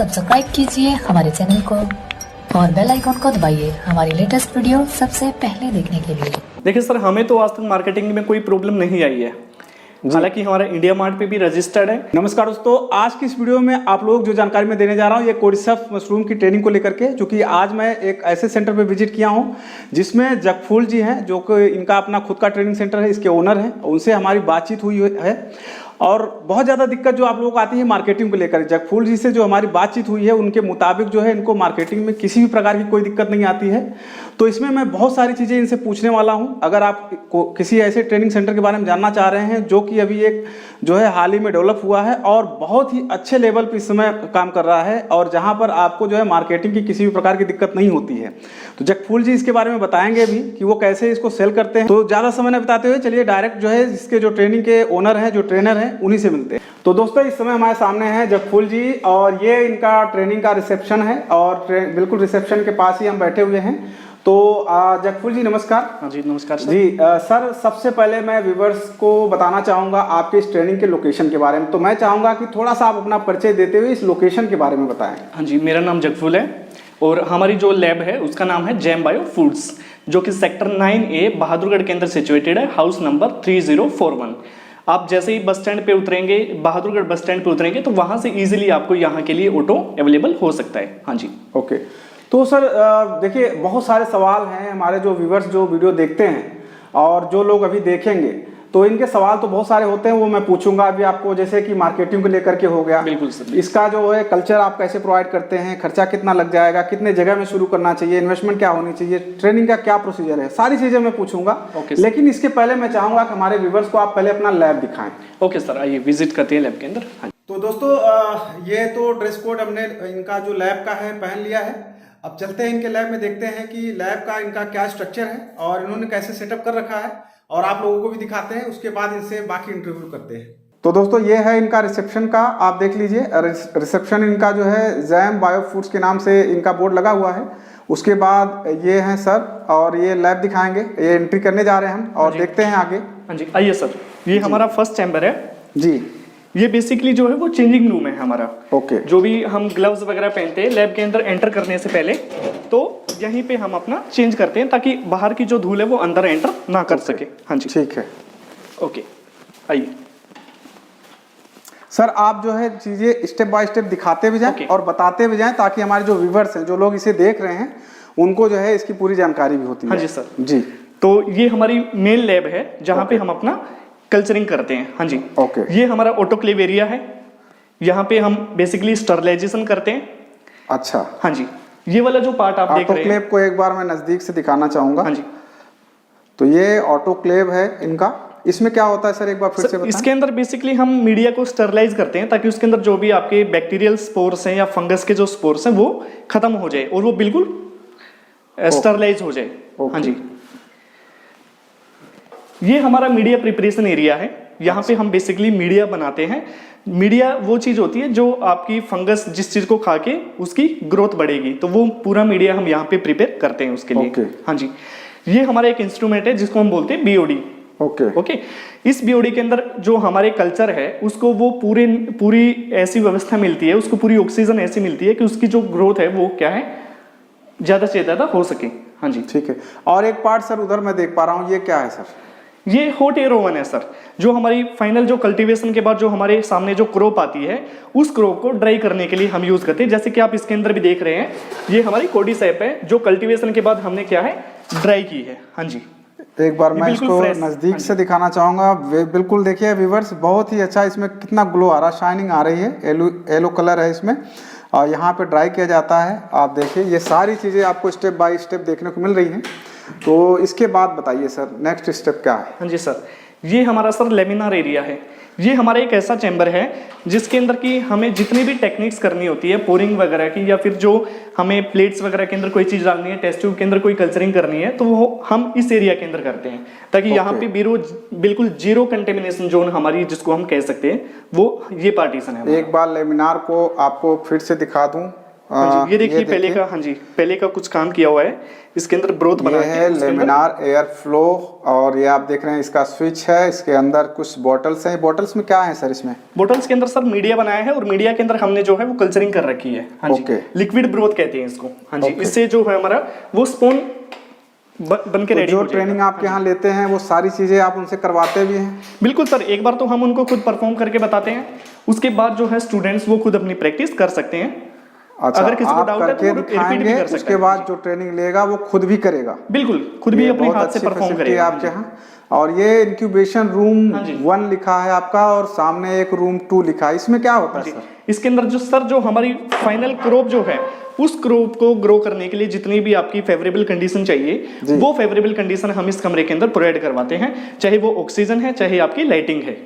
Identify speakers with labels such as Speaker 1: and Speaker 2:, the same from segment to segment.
Speaker 1: Subscribe कीजिए हमारे channel को और बेल आइकॉन को दबाइए हमारी लेटेस्ट वीडियो सबसे पहले देखने के लिए।
Speaker 2: देखिए सर, हमें तो आज तक मार्केटिंग में कोई प्रॉब्लम नहीं आई है, हालांकि हमारा इंडिया मार्ट पे भी रजिस्टर्ड है।
Speaker 3: नमस्कार दोस्तों, आज की इस वीडियो में आप लोग जो जानकारी मैं देने जा रहा हूं ये कोडिसफ मशरूम की ट्रेनिंग को लेकर के, जो कि आज मैं एक ऐसे सेंटर पे विजिट किया हूं जिसमें जगफूल जी हैं, जो कि इनका अपना खुद का ट्रेनिंग सेंटर है, इसके ओनर हैं। उनसे हमारी बातचीत हुई है और बहुत ज़्यादा दिक्कत जो आप लोगों को आती है मार्केटिंग को लेकर। जगफूल जी से जो हमारी बातचीत हुई है उनके मुताबिक जो है इनको मार्केटिंग में किसी भी प्रकार की कोई दिक्कत नहीं आती है। तो इसमें मैं बहुत सारी चीज़ें इनसे पूछने वाला हूं। अगर आप किसी ऐसे ट्रेनिंग सेंटर के बारे में जानना चाह रहे हैं जो कि अभी एक जो है हाल ही में डेवलप हुआ है और बहुत ही अच्छे लेवल पर इस समय काम कर रहा है और जहाँ पर आपको जो है मार्केटिंग की किसी भी प्रकार की दिक्कत नहीं होती है, तो जगफूल जी इसके बारे में बताएंगे भी कि वो कैसे इसको सेल करते हैं। तो ज़्यादा समय न बिताते हुए चलिए डायरेक्ट जो है इसके जो ट्रेनिंग के ओनर हैं, जो ट्रेनर हैं, उन्हीं से मिलते हैं। तो दोस्तों इस समय हमारे सामने हैं जगफूल जी और ये इनका ट्रेनिंग का रिसेप्शन है और बिल्कुल रिसेप्शन के पास ही हम बैठे हुए हैं। तो जगफूल जी नमस्कार।
Speaker 2: हाँ जी नमस्कार सर।
Speaker 3: जी सर, सबसे पहले मैं व्यूवर्स को बताना चाहूँगा आपके इस ट्रेनिंग के लोकेशन के बारे में। तो मैं चाहूँगा कि थोड़ा सा आप अपना परिचय देते हुए इस लोकेशन के बारे में बताएं।
Speaker 2: हाँ जी, मेरा नाम जगफूल है और हमारी जो लैब है उसका नाम है जैम बायो फूड्स, जो कि सेक्टर 9A बहादुरगढ़ के अंदर सिचुएटेड है, हाउस नंबर 3041। आप जैसे ही बस स्टैंड पे उतरेंगे, बहादुरगढ़ बस स्टैंड पे उतरेंगे, तो वहाँ से इजीली आपको यहाँ के लिए ऑटो अवेलेबल हो सकता है। हाँ जी
Speaker 3: ओके। तो सर देखिए, बहुत सारे सवाल हैं हमारे जो व्यूवर्स जो वीडियो देखते हैं और जो लोग अभी देखेंगे, तो इनके सवाल तो बहुत सारे होते हैं, वो मैं पूछूंगा अभी आपको। जैसे कि मार्केटिंग को लेकर के हो गया,
Speaker 2: बिल्कुल सर।
Speaker 3: इसका जो है कल्चर आप कैसे प्रोवाइड करते हैं, खर्चा कितना लग जाएगा, कितने जगह में शुरू करना चाहिए, इन्वेस्टमेंट क्या होनी चाहिए, ट्रेनिंग का क्या प्रोसीजर है, सारी चीजें मैं पूछूंगा। लेकिन इसके पहले मैं चाहूंगा कि हमारे व्यूवर्स को आप पहले अपना लैब दिखाएं।
Speaker 2: ओके सर, आइए विजिट करते हैं लैब के अंदर। हाँ।
Speaker 3: तो दोस्तों ये तो ड्रेस कोड हमने इनका जो लैब का है पहन लिया है। अब चलते हैं इनके लैब में, देखते हैं कि लैब का इनका क्या स्ट्रक्चर है और इन्होंने कैसे सेटअप कर रखा है, और आप लोगों को भी दिखाते हैं। उसके बाद इनसे बाकी इंटरव्यू करते हैं। तो दोस्तों ये है इनका रिसेप्शन का, आप देख लीजिए। रिसेप्शन इनका जो है जैम बायो फूड्स के नाम से इनका बोर्ड लगा हुआ है। उसके बाद ये हैं सर और ये लैब दिखाएंगे, ये एंट्री करने जा रहे हैं हम और देखते हैं आगे।
Speaker 2: हाँ जी आइए सर, ये हमारा फर्स्ट चैम्बर है
Speaker 3: जी।
Speaker 2: ये बेसिकली जो है वो चेंजिंग रूम है हमारा।
Speaker 3: ओके।
Speaker 2: जो भी हम ग्लव्स वगैरह पहनते हैं लैब के अंदर एंटर करने से पहले, तो यहीं पे हम अपना चेंज करते हैं ताकि बाहर की जो धूल है वो अंदर एंटर ना कर सके। हाँ जी
Speaker 3: ठीक है।
Speaker 2: ओके आइए
Speaker 3: सर, आप जो है चीजें स्टेप बाय स्टेप दिखाते भी जाएं और बताते भी जाएं ताकि हमारे जो व्यूवर्स हैं, जो लोग इसे देख रहे हैं, उनको जो है इसकी पूरी जानकारी भी होती है।
Speaker 2: हाँ जी सर
Speaker 3: जी।
Speaker 2: तो ये हमारी मेन लैब है जहाँ पे हम अपना कल्चरिंग करते हैं। हाँ जी
Speaker 3: ओके।
Speaker 2: ये हमारा ऑटोक्लेव एरिया है, यहाँ पे हम बेसिकली स्टरलाइजेशन करते हैं।
Speaker 3: अच्छा।
Speaker 2: हाँ जी, ये वाला जो पार्ट आप देख रहे हैं,
Speaker 3: ऑटोक्लेव को एक बार मैं नजदीक से दिखाना चाहूंगा।
Speaker 2: हाँ जी।
Speaker 3: तो ये ऑटोक्लेव है इनका। इसमें क्या होता है सर, एक बार फिर से बताएं।
Speaker 2: इसके अंदर बेसिकली हम मीडिया को स्टरलाइज करते हैं ताकि उसके अंदर जो भी आपके बैक्टीरियल स्पोर्स हैं या फंगस के जो स्पोर्स हैं वो खत्म हो जाए और वो बिल्कुल स्टरलाइज हो जाए। हाँ जी, ये हमारा मीडिया प्रिपरेशन एरिया है। यहाँ पे हम बेसिकली मीडिया बनाते हैं। मीडिया वो चीज होती है जो आपकी फंगस जिस चीज को खा के उसकी ग्रोथ बढ़ेगी, तो वो पूरा मीडिया हम यहाँ पे प्रिपेयर करते हैं उसके लिए। हाँ जी, ये हमारा एक इंस्ट्रूमेंट है जिसको हम बोलते हैं बीओडी। ओके। इस बीओडी के अंदर जो हमारे कल्चर है उसको वो पूरी ऐसी व्यवस्था मिलती है, उसको पूरी ऑक्सीजन ऐसी मिलती है कि उसकी जो ग्रोथ है वो क्या है, ज्यादा से ज्यादा हो सके। हाँ जी
Speaker 3: ठीक है। और एक पार्ट सर उधर मैं देख पा रहा हूँ, ये क्या है सर?
Speaker 2: ये हॉट एयर ओवन है सर, जो हमारी फाइनल जो कल्टीवेशन के बाद जो हमारे सामने जो क्रॉप आती है उस क्रॉप को ड्राई करने के लिए हम यूज करते हैं। जैसे कि आप इसके अंदर भी देख रहे हैं, ये हमारी कोडिसैप है जो कल्टीवेशन के बाद हमने क्या है ड्राई की है। हाँ जी,
Speaker 3: एक बार मैं इसको नजदीक से दिखाना चाहूंगा। बिल्कुल देखिए व्यूवर्स, बहुत ही अच्छा इसमें कितना ग्लो आ रहा, शाइनिंग आ रही है, येलो कलर है इसमें और यहाँ पे ड्राई किया जाता है। आप देखिए ये सारी चीजें आपको स्टेप बाय स्टेप देखने को मिल रही हैं। तो इसके बाद बताइए सर नेक्स्ट स्टेप क्या है?
Speaker 2: हाँ जी सर, ये हमारा सर लेमिनार एरिया है। ये हमारा एक ऐसा चैम्बर है जिसके अंदर की हमें जितनी भी टेक्निक्स करनी होती है पोरिंग वगैरह की, या फिर जो हमें प्लेट्स वगैरह के अंदर कोई चीज़ डालनी है, टेस्ट ट्यूब के अंदर कोई कल्चरिंग करनी है, तो वो हम इस एरिया के अंदर करते हैं ताकि यहाँ पे बिल्कुल जीरो कंटेमिनेशन जोन हमारी जिसको हम कह सकते हैं वो ये पार्टीशन है।
Speaker 3: एक बार लेमिनार को आपको फिर से दिखा दूं
Speaker 2: हाँ जी, ये देखिए पहले का, हाँ जी पहले का कुछ काम किया हुआ है इसके अंदर, ब्रोथ बना
Speaker 3: ये है लेमिनार एयर फ्लो, और ये आप देख रहे हैं इसका स्विच है, इसके अंदर कुछ बॉटल्स हैं। बोटल्स में क्या है सर इसमें?
Speaker 2: बोटल्स के अंदर सर मीडिया बनाया है और मीडिया के अंदर हमने जो है वो कल्चरिंग कर रखी है। हाँ जी, लिक्विड ब्रोथ कहते हैं इसको। हाँ जी, इससे जो है हमारा वो स्पून बन के रेडी हो जाएगा।
Speaker 3: जो ट्रेनिंग आपके यहाँ लेते हैं वो सारी चीजें आप उनसे करवाते भी हैं?
Speaker 2: बिल्कुल सर, एक बार तो हम उनको खुद परफॉर्म करके बताते हैं, उसके बाद जो है स्टूडेंट्स वो खुद अपनी प्रैक्टिस कर सकते हैं।
Speaker 3: अच्छा,
Speaker 2: अगर किसी को
Speaker 3: आप
Speaker 2: डाउट है तो
Speaker 3: करके
Speaker 2: वो रिपीट भी
Speaker 3: दिखाएंगे,
Speaker 2: कर सकते
Speaker 3: उसके
Speaker 2: हैं।
Speaker 3: बाद जो ट्रेनिंग लेगा वो खुद भी करेगा?
Speaker 2: बिल्कुल, खुद भी अपने हाथ से
Speaker 3: अच्छी
Speaker 2: परफॉर्म
Speaker 3: फैसिलिटी
Speaker 2: करेगा
Speaker 3: आपके यहाँ। और ये इंक्यूबेशन रूम
Speaker 2: हाँ जी।
Speaker 3: 1 लिखा है आपका, और सामने एक रूम 2 लिखा है, इसमें क्या होता है सर?
Speaker 2: इसके अंदर जो हमारी फाइनल क्रॉप जो है, उस क्रॉप को ग्रो करने के लिए जितनी भी आपकी फेवरेबल कंडीशन चाहिए, वो फेवरेबल कंडीशन हम इस कमरे के अंदर प्रोवाइड करवाते हैं, चाहे वो ऑक्सीजन है, चाहे आपकी लाइटिंग है।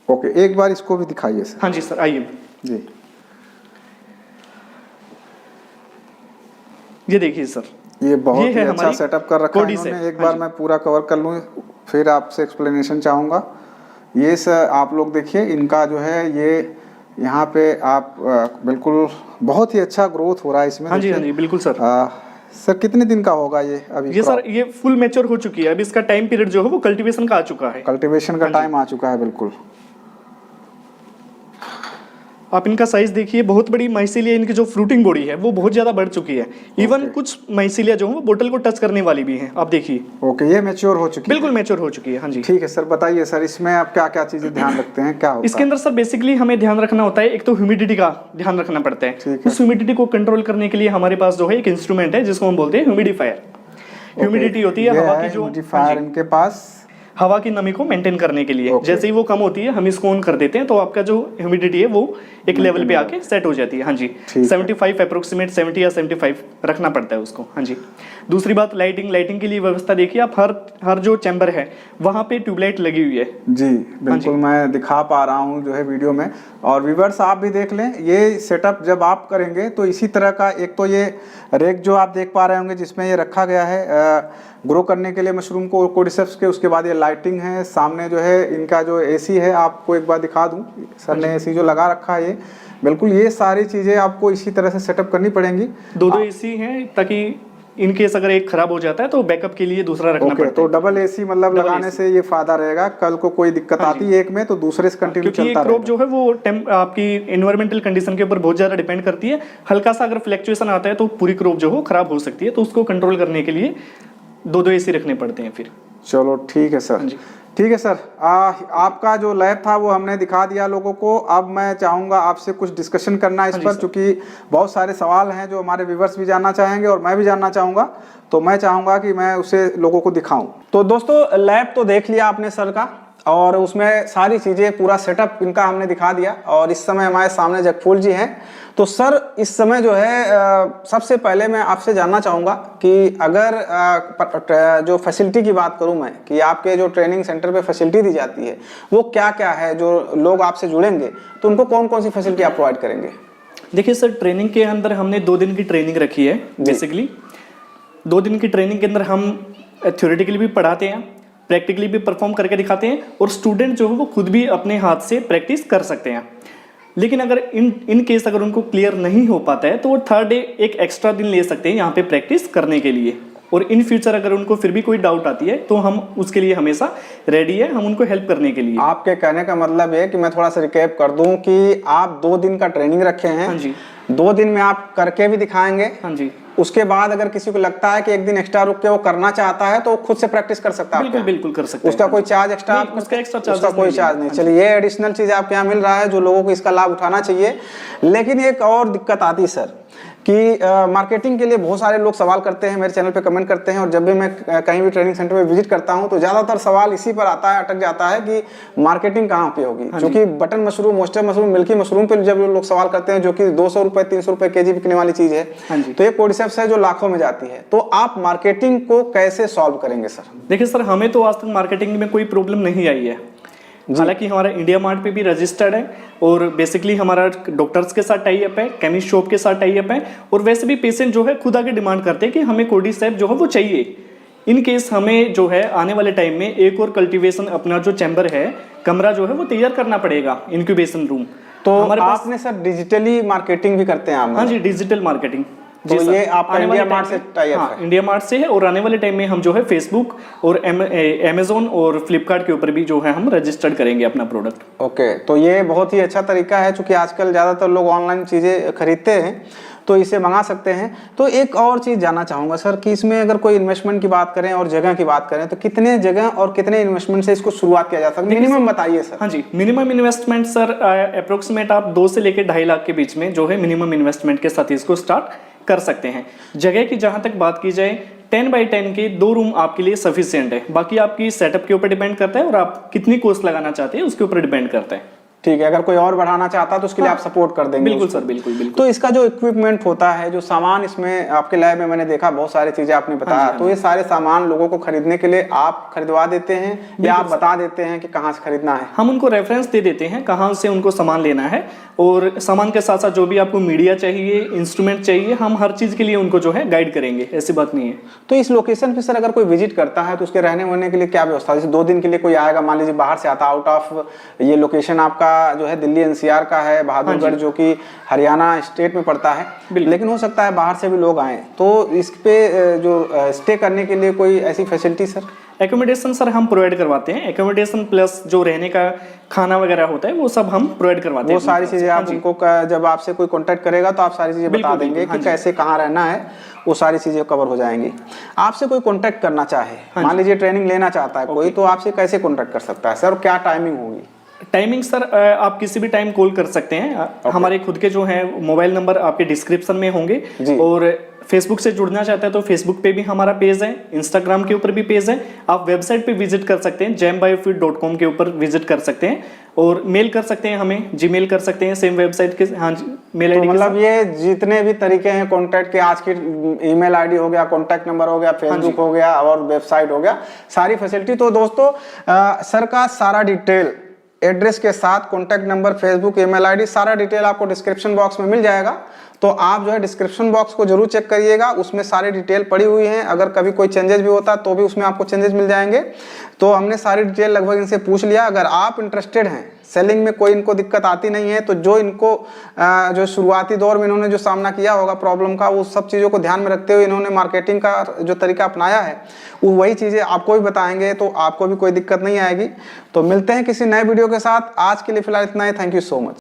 Speaker 3: ओके, एक बार इसको भी दिखाइए सर।
Speaker 2: हाँ जी सर, आइए
Speaker 3: जी,
Speaker 2: ये देखिए सर,
Speaker 3: ये बहुत
Speaker 2: ये
Speaker 3: ही
Speaker 2: है
Speaker 3: अच्छा
Speaker 2: हमारी
Speaker 3: सेटअप कर रखा है
Speaker 2: कोडी से।
Speaker 3: इन्होंने। एक
Speaker 2: हाँ
Speaker 3: बार
Speaker 2: जी।
Speaker 3: मैं पूरा कवर कर लूँ, फिर आपसे एक्सप्लेनेशन चाहूँगा। ये सर आप लोग देखिए, इनका जो है ये यहाँ पे आप बिल्कुल बहुत ही अच्छा ग्रोथ हो रहा है इसमें।
Speaker 2: हाँ जी, हाँ जी, बिल्कुल सर।
Speaker 3: सर कितने दिन का होगा ये अभी?
Speaker 2: ये सर ये फुल मैच्योर हो चुकी है, अब इसका टाइम पीरियड जो है वो कल्टीवेशन का आ चुका है।
Speaker 3: कल्टीवेशन का टाइम आ चुका है, बिल्कुल।
Speaker 2: आप इनका साइज देखिए, बहुत बड़ी माइसीलिया, इनकी जो फ्रूटिंग बॉडी है वो बहुत ज्यादा बढ़ चुकी है। इवन कुछ माइसीलिया जो है वो बोतल को टच करने वाली भी हैं, आप देखिए।
Speaker 3: ओके, ये मैच्योर हो चुकी है?
Speaker 2: बिल्कुल मैच्योर हो चुकी है। हाँ जी,
Speaker 3: ठीक है सर, बताइए सर इसमें आप क्या क्या चीजें ध्यान रखते हैं, क्या होता
Speaker 2: इसके अंदर सर बेसिकली हमें ध्यान रखना होता है, एक तो ह्यूमिडिटी का ध्यान रखना पड़ता है। उस ह्यूमिडिटी को कंट्रोल करने के लिए हमारे पास जो है एक इंस्ट्रूमेंट है जिसको हम बोलते हैं ह्यूमिडिफायर। ह्यूमिडिटी होती है हवा की जो,
Speaker 3: ह्यूमिडिफायर इनके पास
Speaker 2: हवा की नमी को मेंटेन करने के लिए। जैसे ही वो कम होती है हम इसको ऑन कर देते हैं तो आपका जो ह्यूमिडिटी है वो एक लेवल पे आके सेट हो जाती है। हाँ जी, 75 अप्रोक्सीमेट 70 या 75 रखना पड़ता है उसको। हाँ जी, दूसरी बात लाइटिंग के लिए व्यवस्था देखिए आप, हर जो चैम्बर है वहाँ पे ट्यूबलाइट लगी हुई है।
Speaker 3: जी बिल्कुल, मैं दिखा पा रहा हूँ जो है वीडियो में, और व्यूअर्स आप भी देख लें। ये सेटअप जब आप करेंगे तो इसी तरह का, एक तो ये रेक जो आप देख पा रहे होंगे जिसमें ये रखा गया है ग्रो करने के लिए मशरूम को, कोर्डिसेप्स के। उसके बाद ये लाइटिंग है, सामने जो है इनका जो एसी है, आपको एक बार दिखा दूं, सर ने एसी जो लगा रखा है ये बिल्कुल, ये सारी चीज़ें आपको इसी तरह से सेटअप करनी पड़ेंगी।
Speaker 2: दो एसी हैं ताकि इन केस अगर एक खराब हो जाता है तो बैकअप के लिए दूसरा रखना पड़ता है।
Speaker 3: तो डबल एसी मतलब लगाने से ये फायदा रहेगा, कल को कोई दिक्कत आती है एक में तो दूसरे से कंटिन्यू चलता रहेगा।
Speaker 2: क्रॉप जो है वो आपकी एनवायरमेंटल कंडीशन के ऊपर बहुत ज्यादा डिपेंड करती है। हल्का सा अगर फ्लक्चुएशन आता है तो पूरी क्रॉप जो है खराब हो सकती है, तो उसको कंट्रोल करने के लिए दो एसी रखने पड़ते हैं फिर।
Speaker 3: चलो ठीक है सर, ठीक है सर। आपका जो लैब था वो हमने दिखा दिया लोगों को। अब मैं चाहूँगा आपसे कुछ डिस्कशन करना इस पर, क्योंकि बहुत सारे सवाल हैं जो हमारे व्यूअर्स भी जानना चाहेंगे और मैं भी जानना चाहूँगा, तो मैं चाहूँगा कि मैं उसे लोगों को दिखाऊँ। तो दोस्तों, लैब तो देख लिया आपने सर का, और उसमें सारी चीज़ें पूरा सेटअप इनका हमने दिखा दिया, और इस समय हमारे सामने जगफूल जी हैं। तो सर इस समय जो है सबसे पहले मैं आपसे जानना चाहूँगा कि अगर जो फैसिलिटी की बात करूँ मैं, कि आपके जो ट्रेनिंग सेंटर पे फैसिलिटी दी जाती है वो क्या क्या है, जो लोग आपसे जुड़ेंगे तो उनको कौन कौन सी फैसिलिटी आप प्रोवाइड करेंगे?
Speaker 2: देखिए सर, ट्रेनिंग के अंदर हमने 2 दिन की ट्रेनिंग रखी है। बेसिकली 2 दिन की ट्रेनिंग के अंदर हम थ्योरेटिकली भी पढ़ाते हैं, प्रैक्टिकली भी परफॉर्म करके दिखाते हैं, और स्टूडेंट जो है वो खुद भी अपने हाथ से प्रैक्टिस कर सकते हैं। लेकिन अगर इन केस अगर उनको क्लियर नहीं हो पाता है तो वो 3rd डे एक एक्स्ट्रा दिन ले सकते हैं यहाँ पे प्रैक्टिस करने के लिए। और इन फ्यूचर अगर उनको फिर भी कोई डाउट आती है तो हम उसके लिए हमेशा रेडी है, हम उनको हेल्प करने के लिए।
Speaker 3: आपके कहने का मतलब है कि मैं थोड़ा सा रिकैप कर दूं कि आप 2 दिन का ट्रेनिंग रखे हैं।
Speaker 2: हाँ जी,
Speaker 3: 2 दिन में आप करके भी दिखाएंगे।
Speaker 2: हाँ जी,
Speaker 3: उसके बाद अगर किसी को लगता है कि एक दिन एक्स्ट्रा रुक के वो करना चाहता है तो वो खुद से प्रैक्टिस कर सकता है।
Speaker 2: बिल्कुल बिल्कुल कर सकते हैं।
Speaker 3: उसका कोई चार्ज एक्स्ट्रा?
Speaker 2: उसका एक्स्ट्रा चार्ज,
Speaker 3: उसका कोई चार्ज नहीं। चलिए, ये एडिशनल चीज आपके यहाँ मिल रहा है जो लोगों को इसका लाभ उठाना चाहिए। लेकिन एक और दिक्कत आती है सर कि मार्केटिंग के लिए बहुत सारे लोग सवाल करते हैं, मेरे चैनल पे कमेंट करते हैं, और जब भी मैं कहीं भी ट्रेनिंग सेंटर पे विजिट करता हूं तो ज़्यादातर सवाल इसी पर आता है, अटक जाता है कि मार्केटिंग कहाँ पे होगी। क्योंकि button mushroom, मोस्टर mushroom, milky mushroom पे जब लोग सवाल करते हैं, जो कि 200 रुपये 300 रुपये केजी बिकने वाली चीज़ है, तो ये कोर्डिसेप्स है जो लाखों में जाती है। तो आप मार्केटिंग को कैसे सॉल्व करेंगे सर?
Speaker 2: देखिए सर, हमें तो आज तक मार्केटिंग में कोई प्रॉब्लम नहीं आई है। हालांकि हमारा इंडिया मार्ट पे भी रजिस्टर्ड है, और बेसिकली हमारा डॉक्टर्स के साथ टाई अप है, केमिस्ट शॉप के साथ टाई अप है, और वैसे भी पेशेंट जो है खुद आके डिमांड करते हैं कि हमें कोर्डिसेप्स जो है वो चाहिए। इन केस हमें जो है आने वाले टाइम में एक और कल्टीवेशन अपना जो चैम्बर है, कमरा जो है वो तैयार करना पड़ेगा, इंक्यूबेशन रूम।
Speaker 3: तो
Speaker 2: हमारे पास
Speaker 3: आपने सर डिजिटली मार्केटिंग भी करते हैं आप?
Speaker 2: हाँ जी, डिजिटल मार्केटिंग।
Speaker 3: तो
Speaker 2: जी सर,
Speaker 3: ये आपका
Speaker 2: आने वाले
Speaker 3: इंडिया मार्ट
Speaker 2: टाइम
Speaker 3: से
Speaker 2: में-
Speaker 3: टाई अप
Speaker 2: हाँ,
Speaker 3: है?
Speaker 2: इंडिया मार्ट से है, और आने वाले टाइम में हम जो है फेसबुक और अमेजोन और फ्लिपकार्ट के ऊपर भी जो है हम रजिस्टर्ड करेंगे अपना प्रोडक्ट।
Speaker 3: ओके, तो ये बहुत ही अच्छा तरीका है, क्योंकि आजकल ज़्यादातर लोग ऑनलाइन चीज़ें खरीदते हैं, तो इसे मंगा सकते हैं। तो एक और चीज़ जानना चाहूँगा सर कि इसमें अगर कोई इन्वेस्टमेंट की बात करें और जगह की बात करें, तो कितने जगह और कितने इन्वेस्टमेंट से इसको शुरुआत किया जा सकता है? मिनिमम बताइए सर।
Speaker 2: हाँ जी, मिनिमम इन्वेस्टमेंट सर अप्रोक्सीमेट आप 2 से लेकर 2.5 लाख के बीच में जो है मिनिमम इन्वेस्टमेंट के साथ इसको स्टार्ट कर सकते हैं। जगह की जहां तक बात की जाए, 10 बाई 10 के 2 रूम आपके लिए सफिशियंट है। बाकी आपकी सेटअप के ऊपर डिपेंड करता है और आप कितनी कॉस्ट लगाना चाहते हैं उसके ऊपर डिपेंड करता है।
Speaker 3: ठीक है, अगर कोई और बढ़ाना चाहता है तो उसके लिए आप सपोर्ट कर देंगे?
Speaker 2: बिल्कुल
Speaker 3: उसको।
Speaker 2: सर, बिल्कुल बिल्कुल।
Speaker 3: तो इसका जो इक्विपमेंट होता है, जो सामान इसमें आपके लैब में मैंने देखा बहुत सारी चीजें आपने बताया, तो ये सारे सामान लोगों को खरीदने के लिए आप खरीदवा देते हैं या आप बता देते हैं कि कहाँ से खरीदना है?
Speaker 2: हम उनको रेफरेंस दे देते हैं कहाँ से उनको सामान लेना है, और सामान के साथ साथ जो भी आपको मीडिया चाहिए, इंस्ट्रूमेंट चाहिए, हम हर चीज के लिए उनको जो है गाइड करेंगे, ऐसी बात नहीं है।
Speaker 3: तो इस लोकेशन पे सर अगर कोई विजिट करता है तो उसके रहने वहने के लिए क्या व्यवस्था है? जैसे 2 दिन के लिए कोई आएगा, मान लीजिए बाहर से आता, आउट ऑफ ये लोकेशन आपका जो है दिल्ली एनसीआर का है, बहादुरगढ़ जो कि हरियाणा स्टेट में पड़ता है, लेकिन हो सकता है बाहर से भी लोग आए, तो इस पे जो स्टे करने के लिए कोई ऐसी फैसिलिटी सर?
Speaker 2: एकोमोडेशन सर हम प्रोवाइड करवाते हैं, एकोमोडेशन प्लस जो रहने का खाना वगैरह होता है वो सब हम प्रोवाइड करवाते हैं।
Speaker 3: वो सारी चीजें आप उनको जब आपसे कोई कांटेक्ट करेगा तो आप सारी चीजें बता देंगे कि कैसे कहाँ रहना है, वो सारी चीजें कवर हो जाएंगी। आपसे कोई कांटेक्ट करना चाहे, मान लीजिए ट्रेनिंग लेना चाहता है कोई, तो आपसे कैसे कांटेक्ट कर सकता है सर, और क्या टाइमिंग होगी?
Speaker 2: टाइमिंग सर आप किसी भी टाइम कॉल कर सकते हैं। हमारे खुद के जो है मोबाइल नंबर आपके डिस्क्रिप्शन में होंगे, और फेसबुक से जुड़ना चाहते हैं तो फेसबुक पे भी हमारा पेज है, इंस्टाग्राम के ऊपर भी पेज है। आप वेबसाइट पे विजिट कर सकते हैं, gembiofeed.com के ऊपर विजिट कर सकते हैं, और मेल कर सकते हैं, हमें जीमेल कर सकते हैं सेम वेबसाइट के। हाँ जी, मेल आईडी।
Speaker 3: मतलब ये जितने भी तरीके हैं कॉन्टैक्ट के, आज की ईमेल आईडी हो गया, कॉन्टैक्ट नंबर हो गया, फेसबुक हो गया और वेबसाइट हो गया, सारी फैसिलिटी। तो दोस्तों सर का सारा डिटेल, एड्रेस के साथ contact number, Facebook, email ID, सारा डिटेल आपको डिस्क्रिप्शन बॉक्स में मिल जाएगा। तो आप जो है डिस्क्रिप्शन बॉक्स को जरूर चेक करिएगा, उसमें सारी डिटेल पड़ी हुई है। अगर कभी कोई चेंजेस भी होता तो भी उसमें आपको चेंजेस मिल जाएंगे। तो हमने सारी डिटेल लगभग इनसे पूछ लिया। अगर आप इंटरेस्टेड हैं, सेलिंग में कोई इनको दिक्कत आती नहीं है, तो जो इनको जो शुरुआती दौर में इन्होंने जो सामना किया होगा प्रॉब्लम का, वो सब चीज़ों को ध्यान में रखते हुए इन्होंने मार्केटिंग का जो तरीका अपनाया है, वो वही चीज़ें आपको भी बताएंगे, तो आपको भी कोई दिक्कत नहीं आएगी। तो मिलते हैं किसी नए वीडियो के साथ। आज के लिए फिलहाल इतना ही। Thank you so much.